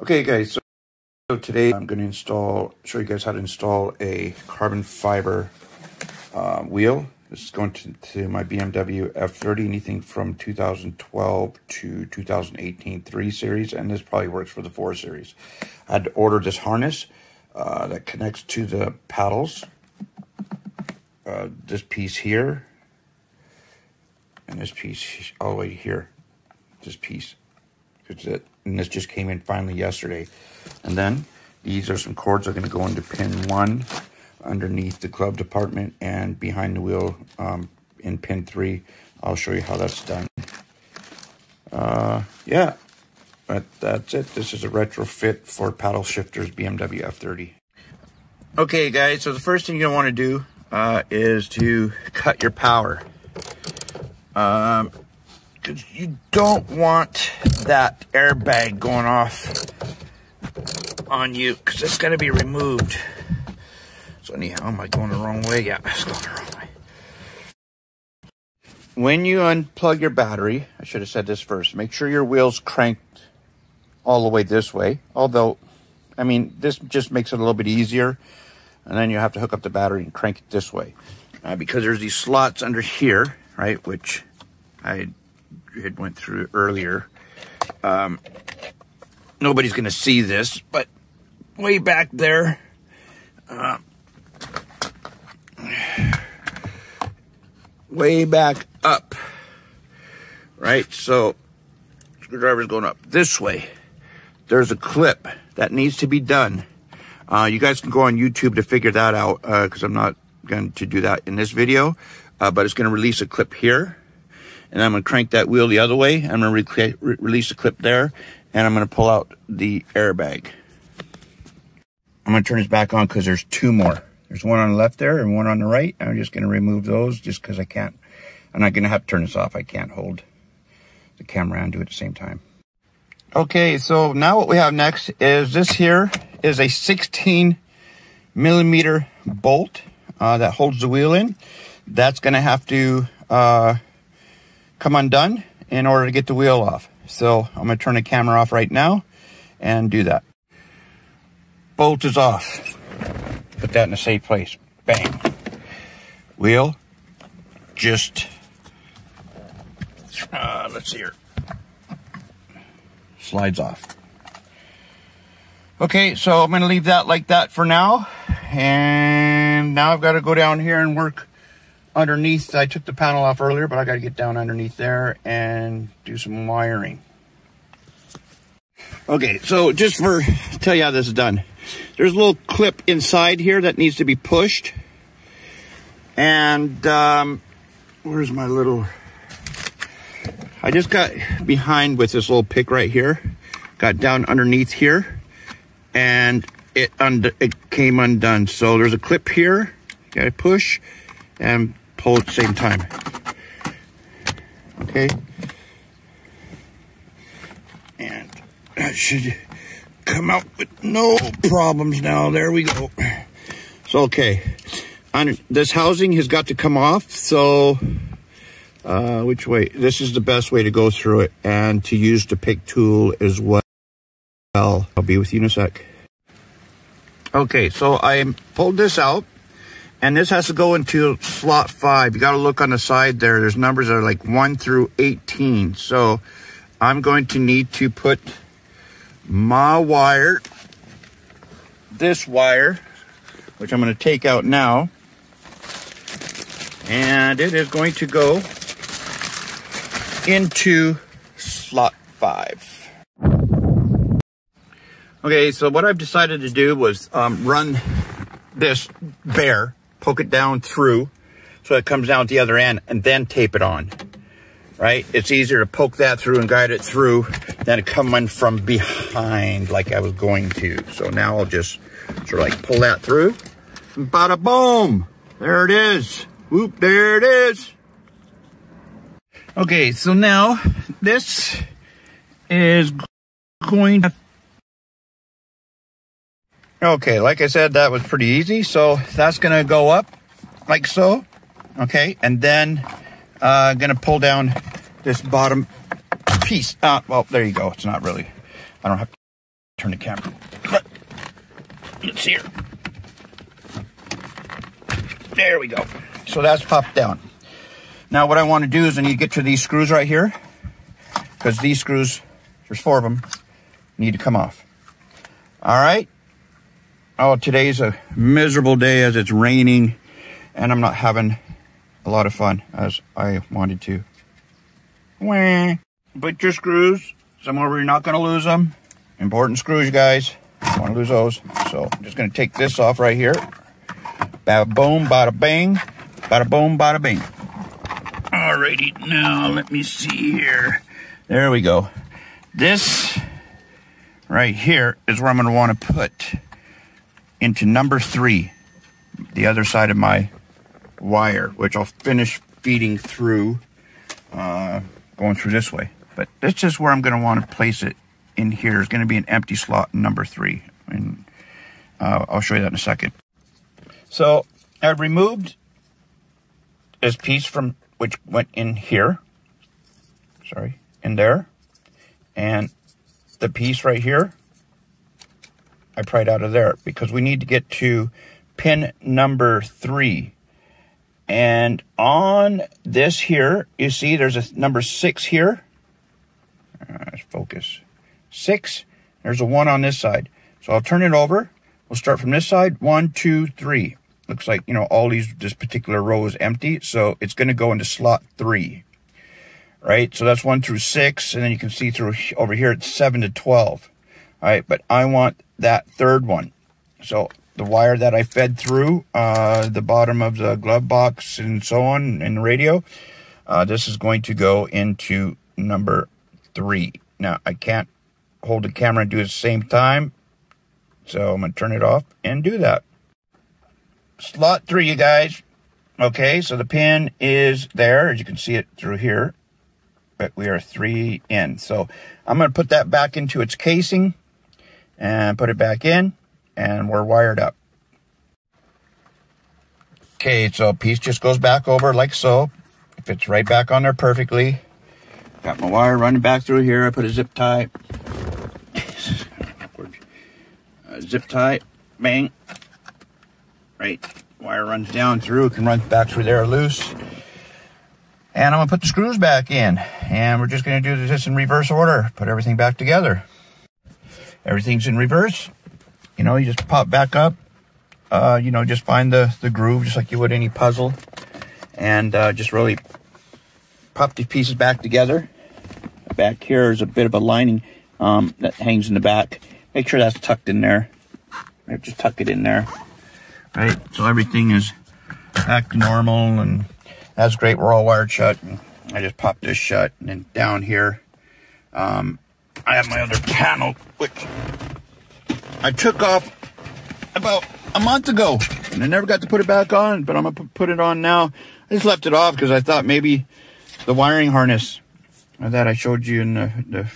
Okay guys, so today I'm going to show you guys how to install a carbon fiber wheel. This is going to my BMW F30, anything from 2012 to 2018 3 series, and this probably works for the 4 series. I had to order this harness that connects to the paddles. This piece here, and this piece all the way here. This piece. And this just came in finally yesterday. And then these are some cords that are going to go into pin 1 underneath the glove department and behind the wheel in pin 3. I'll show you how that's done. Yeah, but that's it. This is a retrofit for paddle shifters BMW F30. Okay guys, so the first thing you want to do is to cut your power. Because you don't want that airbag going off on you, because it's going to be removed. So anyhow, am I going the wrong way? Yeah, it's going the wrong way. When you unplug your battery, I should have said this first, make sure your wheel's cranked all the way this way. Although, I mean, this just makes it a little bit easier. And then you have to hook up the battery and crank it this way. Because there's these slots under here, right, which I had went through earlier. Nobody's going to see this, but way back there, way back up, right? So screwdriver's going up this way. There's a clip that needs to be done. You guys can go on YouTube to figure that out, because I'm not going to do that in this video, but it's going to release a clip here. And I'm going to crank that wheel the other way. I'm going to release the clip there. And I'm going to pull out the airbag. I'm going to turn this back on because there's two more. There's one on the left there and one on the right. I'm just going to remove those just because I can't. I'm not going to have to turn this off. I can't hold the camera and do it at the same time. Okay, so now what we have next is this here is a 16 millimeter bolt that holds the wheel in. That's going to have to come undone in order to get the wheel off. So I'm going to turn the camera off right now and do that. Bolt is off. Put that in a safe place. Bang. Wheel just, let's see here. Slides off. Okay, so I'm going to leave that like that for now. And now I've got to go down here and work underneath. I took the panel off earlier, but I got to get down underneath there and do some wiring. Okay, so just to tell you how this is done, there's a little clip inside here that needs to be pushed. And where's my little... I just got behind with this little pick right here, got down underneath here, and it came undone. So there's a clip here, gotta push and pull at the same time. Okay. And that should come out with no problems now. There we go. So, okay. This housing has got to come off. So, which way? This is the best way to go through it and to use the pick tool as well. I'll be with you in a sec. Okay, so I pulled this out. And this has to go into slot 5. You got to look on the side there. There's numbers that are like 1 through 18. So I'm going to need to put my wire, this wire, which I'm going to take out now. And it is going to go into slot 5. Okay, so what I've decided to do was run this bare, poke it down through so it comes down at the other end, and then tape it on, right? It's easier to poke that through and guide it through than to come in from behind like I was going to. So now I'll just sort of like pull that through. Bada boom! There it is. Whoop, there it is. Okay, so now this is going to... Okay, like I said, that was pretty easy. So that's going to go up like so. Okay, and then I'm going to pull down this bottom piece. Well, there you go. It's not really, I don't have to turn the camera. Let's see here. There we go. So that's popped down. Now what I want to do is I need to get to these screws right here, because these screws, there's 4 of them, need to come off. All right. Oh, today's a miserable day as it's raining, and I'm not having a lot of fun as I wanted to. Wah. Put your screws somewhere where you're not going to lose them. Important screws, you guys. Don't want to lose those. So I'm just going to take this off right here. Bada boom, bada bang. Bada boom, bada bing. Alrighty, now let me see here. There we go. This right here is where I'm going to want to put into number 3, the other side of my wire, which I'll finish feeding through, going through this way. But this is where I'm going to want to place it in here. There's going to be an empty slot in number 3, and I'll show you that in a second. So I've removed this piece from which went in here, sorry, in there, and the piece right here I pried out of there because we need to get to pin number 3. And on this here, you see there's a number 6 here. Let's focus. 6. There's a 1 on this side. So I'll turn it over. We'll start from this side. 1, 2, 3. Looks like, you know, all this particular row is empty. So it's going to go into slot 3. Right? So that's 1 through 6. And then you can see through over here, it's 7 to 12. All right. But I want that 3rd one. So the wire that I fed through the bottom of the glove box and so on, and the radio, this is going to go into number 3. Now, I can't hold the camera and do it at the same time, so I'm going to turn it off and do that. Slot 3, you guys. Okay, so the pin is there, as you can see it through here, but we are 3 in. So I'm going to put that back into its casing and put it back in, and we're wired up. Okay, so a piece just goes back over like so. It fits right back on there perfectly. Got my wire running back through here. I put a zip tie. Zip tie. Bang. Right. Wire runs down through. It can run back through there loose. And I'm going to put the screws back in. And we're just going to do this in reverse order. Put everything back together. Everything's in reverse. You know, you just pop back up. You know, just find the groove just like you would any puzzle. And just really pop these pieces back together. Back here is a bit of a lining that hangs in the back. Make sure that's tucked in there. Just tuck it in there. Right, so everything is back to normal, and that's great. We're all wired shut. And I just popped this shut, and then down here, I have my other panel, which I took off about a month ago, and I never got to put it back on, but I'm gonna put it on now. I just left it off because I thought maybe the wiring harness that I showed you in the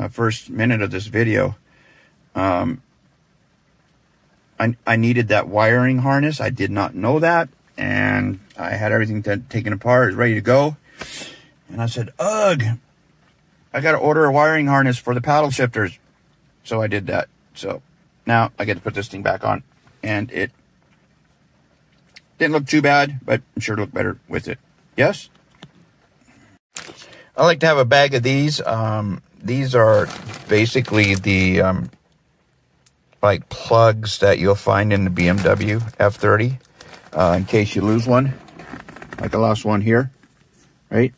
first minute of this video, I needed that wiring harness. I did not know that, and I had everything taken apart, it was ready to go, and I said, ugh, I got to order a wiring harness for the paddle shifters. So I did that. So now I get to put this thing back on, and it didn't look too bad, but I'm sure it'll look better with it. Yes? I like to have a bag of these. These are basically the like plugs that you'll find in the BMW F30 in case you lose one, like I lost one here, right?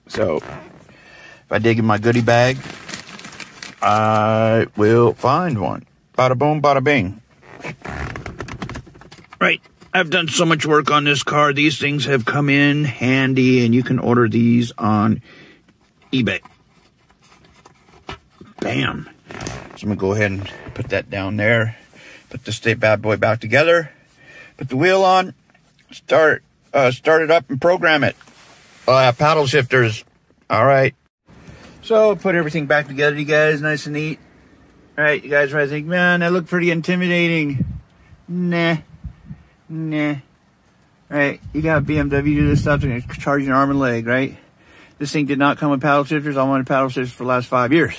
So if I dig in my goodie bag, I will find one. Bada boom, bada bing. Right. I've done so much work on this car. These things have come in handy, and you can order these on eBay. Bam. So I'm going to go ahead and put that down there. Put this bad boy back together. Put the wheel on. Start it up and program it. Paddle shifters. All right. So put everything back together, you guys. Nice and neat. All right. You guys probably think, man, that looked pretty intimidating. Nah. Right. You got BMW do this stuff and charge your arm and leg, right? This thing did not come with paddle shifters. I wanted paddle shifters for the last 5 years.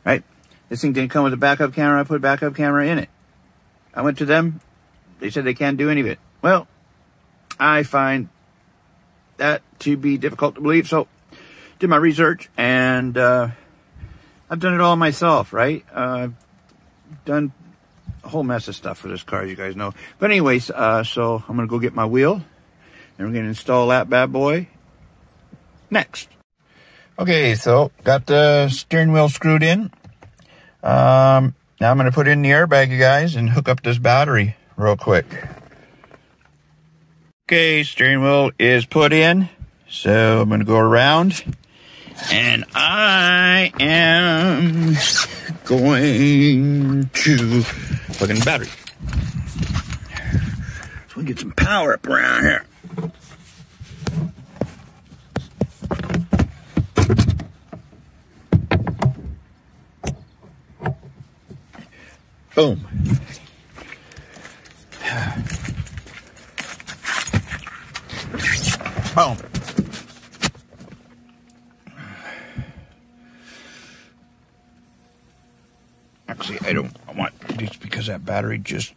right? This thing didn't come with a backup camera. I put a backup camera in it. I went to them. They said they can't do any of it. Well, I find that to be difficult to believe. So, did my research, and I've done it all myself, right? I've done a whole mess of stuff for this car, as you guys know. But anyways, so I'm going to go get my wheel, and we're going to install that bad boy next. Okay, so got the steering wheel screwed in. Now I'm going to put in the airbag, you guys, and hook up this battery real quick. Okay, steering wheel is put in. So I'm going to go around. And I am going to plug in the battery. So we get some power up around here. Boom. Boom. Actually, I want this because that battery I just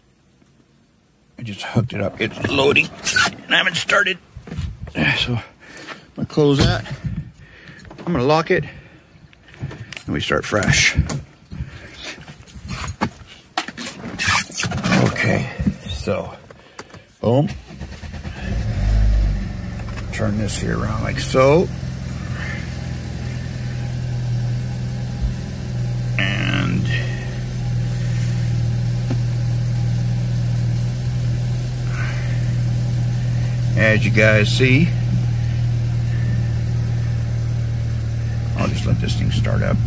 hooked it up. It's loading and I haven't started. So I'm gonna close that. I'm gonna lock it and we start fresh. Okay, so boom. Turn this here around like so. And as you guys see, I'll just let this thing start up.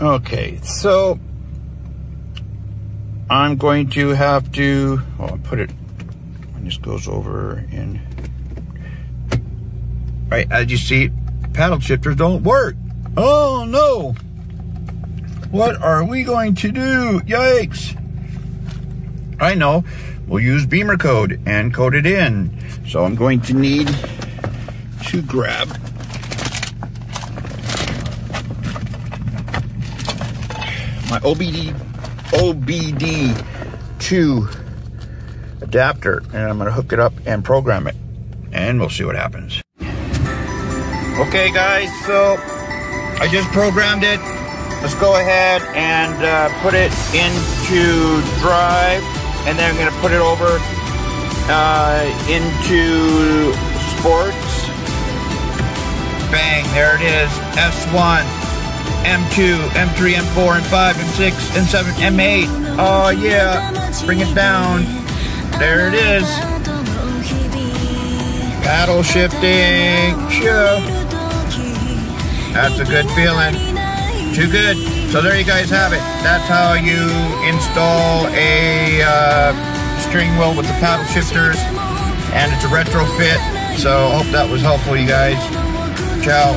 Okay, so I'm going to have to, I'll put it, when this goes over in, right, as you see, paddle shifters don't work. Oh no! What are we going to do? Yikes! I know, we'll use Beamer code and code it in. So I'm going to need to grab my OBD2 adapter, and I'm going to hook it up and program it, and we'll see what happens. Okay guys, so I just programmed it. Let's go ahead and put it into drive, and then I'm going to put it over into sports. Bang, there it is. S1, M2, M3, M4, M5, M6, M7, M8. Oh yeah, bring it down. There it is. Paddle shifting. Sure. That's a good feeling. Too good. So there you guys have it. That's how you install a steering wheel with the paddle shifters, and it's a retrofit. So I hope that was helpful, you guys. Ciao.